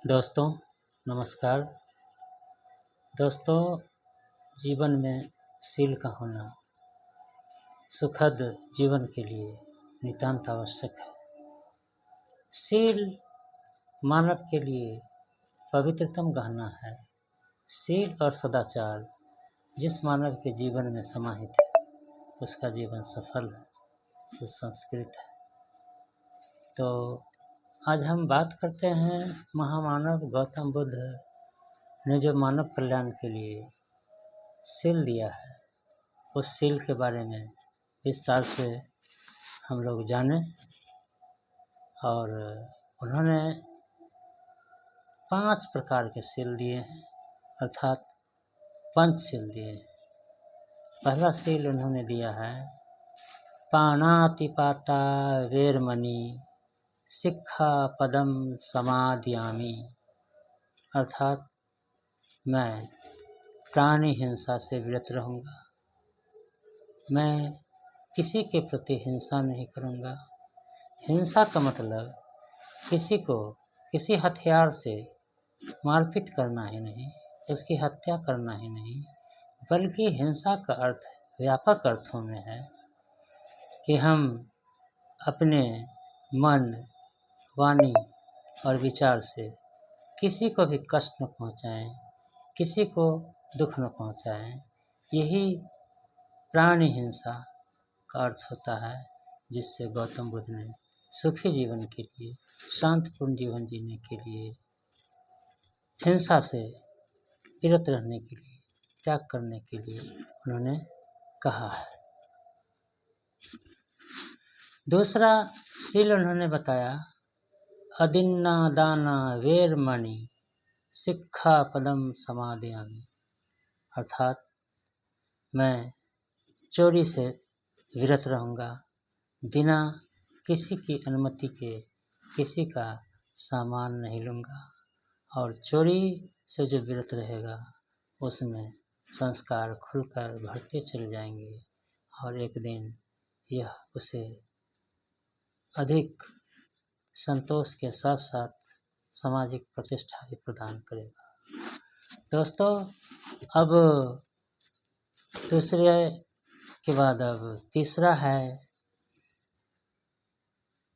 दोस्तों नमस्कार। दोस्तों, जीवन में सील का होना सुखद जीवन के लिए नितांत आवश्यक है। सील मानव के लिए पवित्रतम गहना है। सील और सदाचार जिस मानव के जीवन में समाहित है उसका जीवन सफल है, सुसंस्कृत है। तो आज हम बात करते हैं महामानव गौतम बुद्ध ने जो मानव कल्याण के लिए सील दिया है, उस सील के बारे में विस्तार से हम लोग जानें। और उन्होंने 5 प्रकार के सील दिए हैं, अर्थात पंचशील दिए हैं। पहला सील उन्होंने दिया है पाणातिपाता वेरमणि सिक्खापदं समादयामि, अर्थात मैं प्राणी हिंसा से विरत रहूँगा, मैं किसी के प्रति हिंसा नहीं करूँगा। हिंसा का मतलब किसी को किसी हथियार से मारपीट करना ही नहीं, उसकी हत्या करना ही नहीं, बल्कि हिंसा का अर्थ व्यापक अर्थों में है कि हम अपने मन, वाणी और विचार से किसी को भी कष्ट न पहुँचाएं, किसी को दुख न पहुँचाएं। यही प्राणी हिंसा का अर्थ होता है, जिससे गौतम बुद्ध ने सुखी जीवन के लिए, शांतिपूर्ण जीवन जीने के लिए, हिंसा से विरत रहने के लिए, त्याग करने के लिए उन्होंने कहा है। दूसरा सील उन्होंने बताया अदिन्ना दाना वेरमणि सिक्खापदं समादयामि, अर्थात मैं चोरी से विरत रहूँगा, बिना किसी की अनुमति के किसी का सामान नहीं लूँगा। और चोरी से जो विरत रहेगा उसमें संस्कार खुलकर बढ़ते चले जाएंगे और एक दिन यह उसे अधिक संतोष के साथ साथ सामाजिक प्रतिष्ठा भी प्रदान करेगा। दोस्तों, अब दूसरे के बाद अब तीसरा है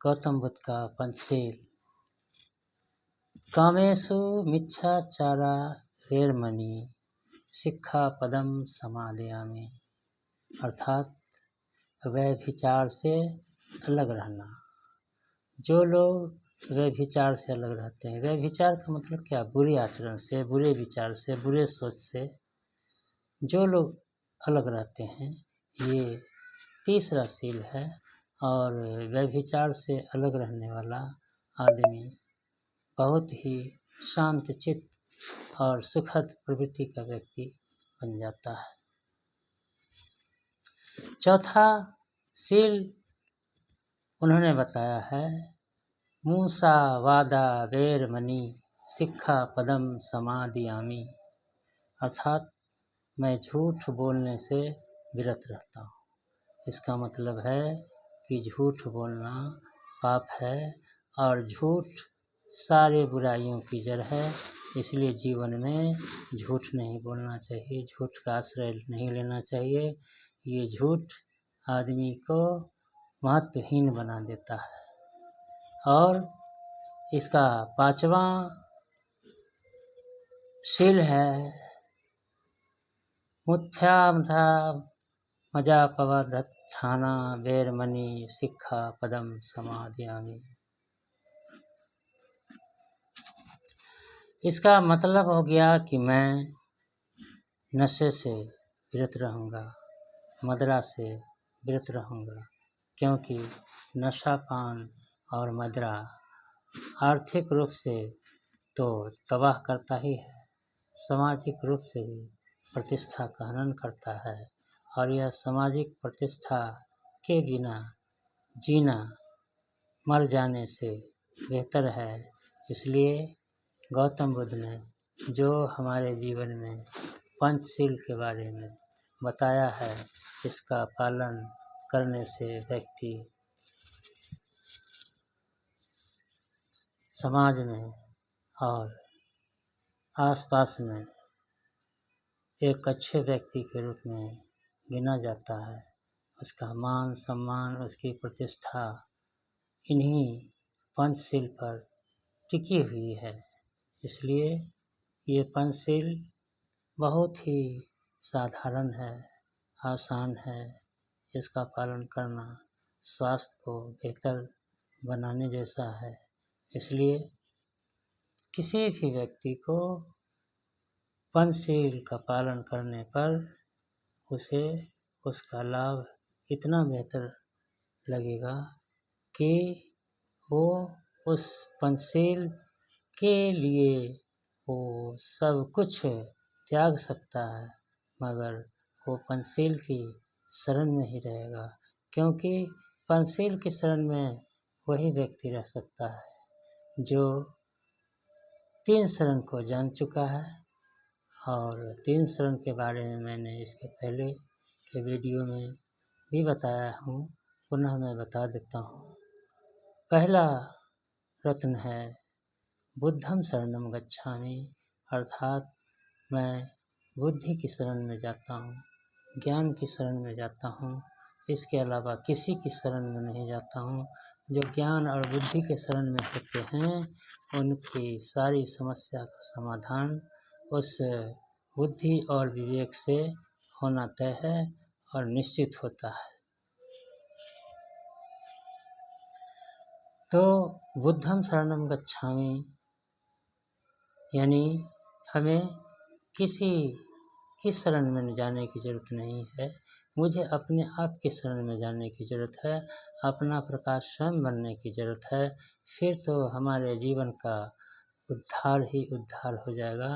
गौतम बुद्ध का पंचशील कामेषु मिच्छाचारा वेरमणि सिक्खापदं समादयामि, अर्थात व्यभिचार से अलग रहना। जो लोग व्यभिचार से अलग रहते हैं, व्यभिचार का मतलब क्या? बुरे आचरण से, बुरे विचार से, बुरे सोच से जो लोग अलग रहते हैं, ये तीसरा सील है। और व्यभिचार से अलग रहने वाला आदमी बहुत ही शांतचित्त और सुखद प्रवृत्ति का व्यक्ति बन जाता है। चौथा सील उन्होंने बताया है मूसा वादा वेरमणि सिक्खापदं समादयामि, अर्थात मैं झूठ बोलने से विरत रहता हूँ। इसका मतलब है कि झूठ बोलना पाप है और झूठ सारे बुराइयों की जड़ है। इसलिए जीवन में झूठ नहीं बोलना चाहिए, झूठ का आश्रय नहीं लेना चाहिए। ये झूठ आदमी को महत्वहीन बना देता है। और इसका 5वां सील है मुथ्यामथा मजापवदत्थाना वेरमणि सिक्खापदं समादयामि। इसका मतलब हो गया कि मैं नशे से विरत रहूँगा, मदिरा से विरत रहूँगा, क्योंकि नशापान और मदिरा आर्थिक रूप से तो तबाह करता ही है, सामाजिक रूप से भी प्रतिष्ठा का हनन करता है। और यह सामाजिक प्रतिष्ठा के बिना जीना मर जाने से बेहतर है। इसलिए गौतम बुद्ध ने जो हमारे जीवन में पंचशील के बारे में बताया है, इसका पालन करने से व्यक्ति समाज में और आसपास में एक अच्छे व्यक्ति के रूप में गिना जाता है। उसका मान सम्मान, उसकी प्रतिष्ठा इन्हीं पंचशील पर टिकी हुई है। इसलिए ये पंचशील बहुत ही साधारण है, आसान है। इसका पालन करना स्वास्थ्य को बेहतर बनाने जैसा है। इसलिए किसी भी व्यक्ति को पंचशील का पालन करने पर उसे उसका लाभ इतना बेहतर लगेगा कि वो उस पंचशील के लिए वो सब कुछ त्याग सकता है, मगर वो पंचशील की शरण में ही रहेगा, क्योंकि पंचशील की शरण में वही व्यक्ति रह सकता है जो 3 शरण को जान चुका है। और 3 शरण के बारे में मैंने इसके पहले के वीडियो में भी बताया हूँ, पुनः मैं बता देता हूँ। पहला रत्न है बुद्धं शरणं गच्छामि, अर्थात मैं बुद्धि की शरण में जाता हूँ, ज्ञान की शरण में जाता हूँ। इसके अलावा किसी की शरण में नहीं जाता हूँ। जो ज्ञान और बुद्धि के शरण में होते हैं उनकी सारी समस्या का समाधान उस बुद्धि और विवेक से होना तय है और निश्चित होता है। तो बुद्धं शरणं गच्छामि यानी हमें किसी की शरण में जाने की ज़रूरत नहीं है, मुझे अपने आप की शरण में जाने की ज़रूरत है, अपना प्रकाश स्वयं बनने की ज़रूरत है। फिर तो हमारे जीवन का उद्धार ही उद्धार हो जाएगा,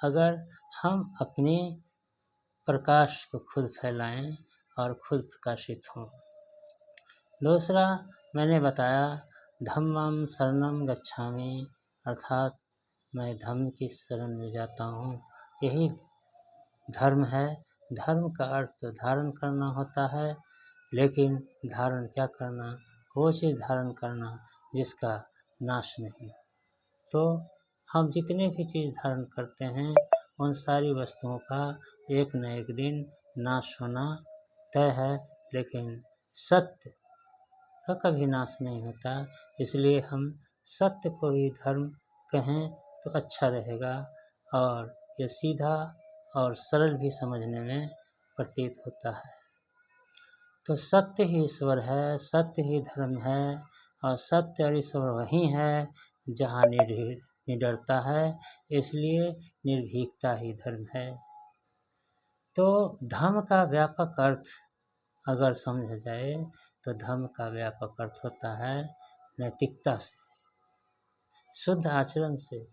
अगर हम अपने प्रकाश को खुद फैलाएं और खुद प्रकाशित हों। दूसरा मैंने बताया धम्मं शरणं गच्छामि, अर्थात मैं धम्म की शरण में जाता हूँ। यही धर्म है। धर्म का अर्थ तो धारण करना होता है, लेकिन धारण क्या करना? वो चीज़ धारण करना जिसका नाश नहीं। तो हम जितने भी चीज़ धारण करते हैं उन सारी वस्तुओं का एक न एक दिन नाश होना तय है, लेकिन सत्य का कभी नाश नहीं होता। इसलिए हम सत्य को ही धर्म कहें तो अच्छा रहेगा, और ये सीधा और सरल भी समझने में प्रतीत होता है। तो सत्य ही ईश्वर है, सत्य ही धर्म है, और सत्य और ईश्वर वही है जहाँ निडरता है, इसलिए निर्भीकता ही धर्म है। तो धर्म का व्यापक अर्थ अगर समझा जाए तो धर्म का व्यापक अर्थ होता है नैतिकता से, शुद्ध आचरण से,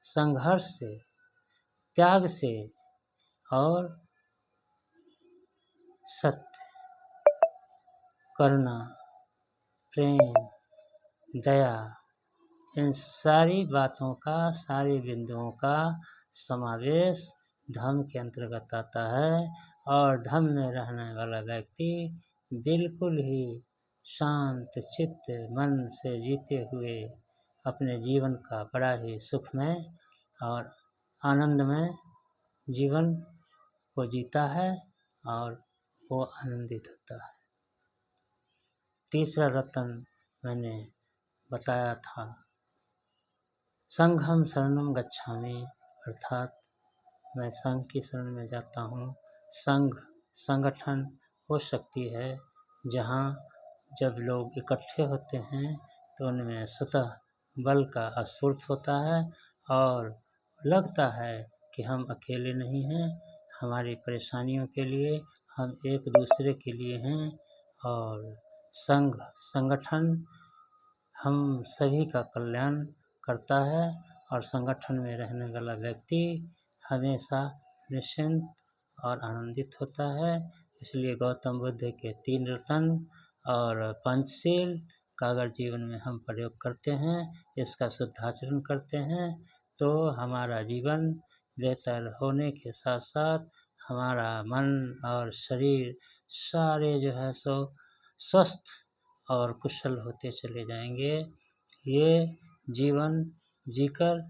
संघर्ष से, त्याग से और सत्य, करुणा, प्रेम, दया, इन सारी बातों का, सारे बिंदुओं का समावेश धम्म के अंतर्गत आता है। और धम्म में रहने वाला व्यक्ति बिल्कुल ही शांत चित्त मन से जीते हुए अपने जीवन का बड़ा ही सुखमय और आनंदमय जीवन को जीता है और वो आनंदित होता है। तीसरा रत्न मैंने बताया था संघं शरणं गच्छामि, अर्थात मैं संघ की शरण में जाता हूँ। संघ संगठन हो सकती है जहाँ जब लोग इकट्ठे होते हैं तो उनमें स्वतः बल का स्फूर्त होता है और लगता है कि हम अकेले नहीं हैं, हमारी परेशानियों के लिए हम एक दूसरे के लिए हैं। और संघ संगठन हम सभी का कल्याण करता है, और संगठन में रहने वाला व्यक्ति हमेशा निश्चिंत और आनंदित होता है। इसलिए गौतम बुद्ध के 3 रत्न और पंचशील का अगर जीवन में हम प्रयोग करते हैं, इसका शुद्धाचरण करते हैं, तो हमारा जीवन बेहतर होने के साथ साथ हमारा मन और शरीर सारे जो है सो स्वस्थ और कुशल होते चले जाएंगे। ये जीवन जीकर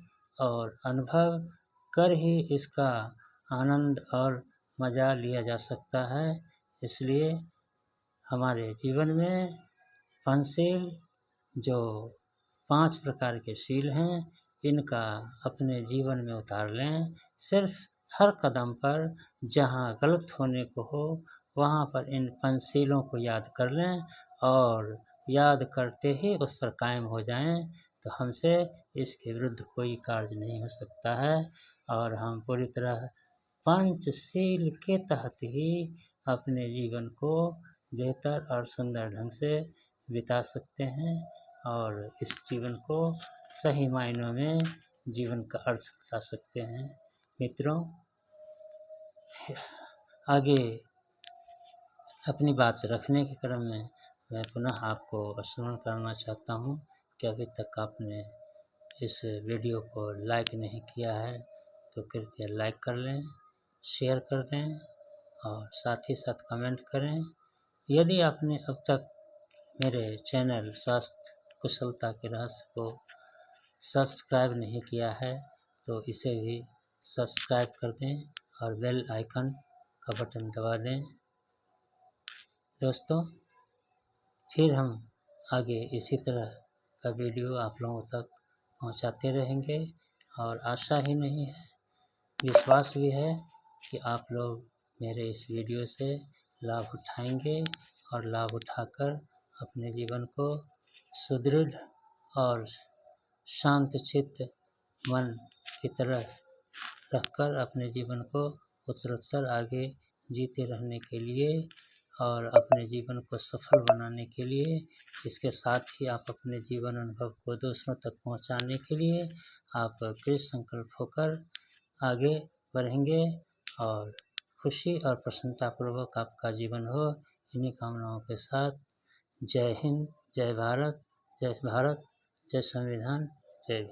और अनुभव कर ही इसका आनंद और मज़ा लिया जा सकता है। इसलिए हमारे जीवन में पंचशील जो 5 प्रकार के शील हैं, इनका अपने जीवन में उतार लें। सिर्फ हर कदम पर जहाँ गलत होने को हो, वहाँ पर इन पंचशीलों को याद कर लें और याद करते ही उस पर कायम हो जाएं, तो हमसे इसके विरुद्ध कोई कार्य नहीं हो सकता है और हम पूरी तरह पंचशील के तहत ही अपने जीवन को बेहतर और सुंदर ढंग से बिता सकते हैं और इस जीवन को सही मायनों में जीवन का अर्थ बता सकते हैं। मित्रों, आगे अपनी बात रखने के क्रम में मैं पुनः आपको स्मरण करना चाहता हूँ कि अभी तक आपने इस वीडियो को लाइक नहीं किया है तो कृपया लाइक कर लें, शेयर कर दें और साथ ही साथ कमेंट करें। यदि आपने अब तक मेरे चैनल स्वास्थ्य कुशलता के रहस्य को सब्सक्राइब नहीं किया है तो इसे भी सब्सक्राइब कर दें और बेल आइकन का बटन दबा दें। दोस्तों, फिर हम आगे इसी तरह का वीडियो आप लोगों तक पहुंचाते रहेंगे और आशा ही नहीं है, विश्वास भी है कि आप लोग मेरे इस वीडियो से लाभ उठाएंगे और लाभ उठाकर अपने जीवन को सुदृढ़ और शांतचित्त मन की तरह रखकर अपने जीवन को उत्तरोत्तर आगे जीते रहने के लिए और अपने जीवन को सफल बनाने के लिए, इसके साथ ही आप अपने जीवन अनुभव को दूसरों तक पहुंचाने के लिए आप कृत संकल्प होकर आगे बढ़ेंगे और खुशी और प्रसन्नतापूर्वक आपका जीवन हो। इन्हीं कामनाओं के साथ जय हिंद, जय भारत, जय भारत, जय संविधान, जय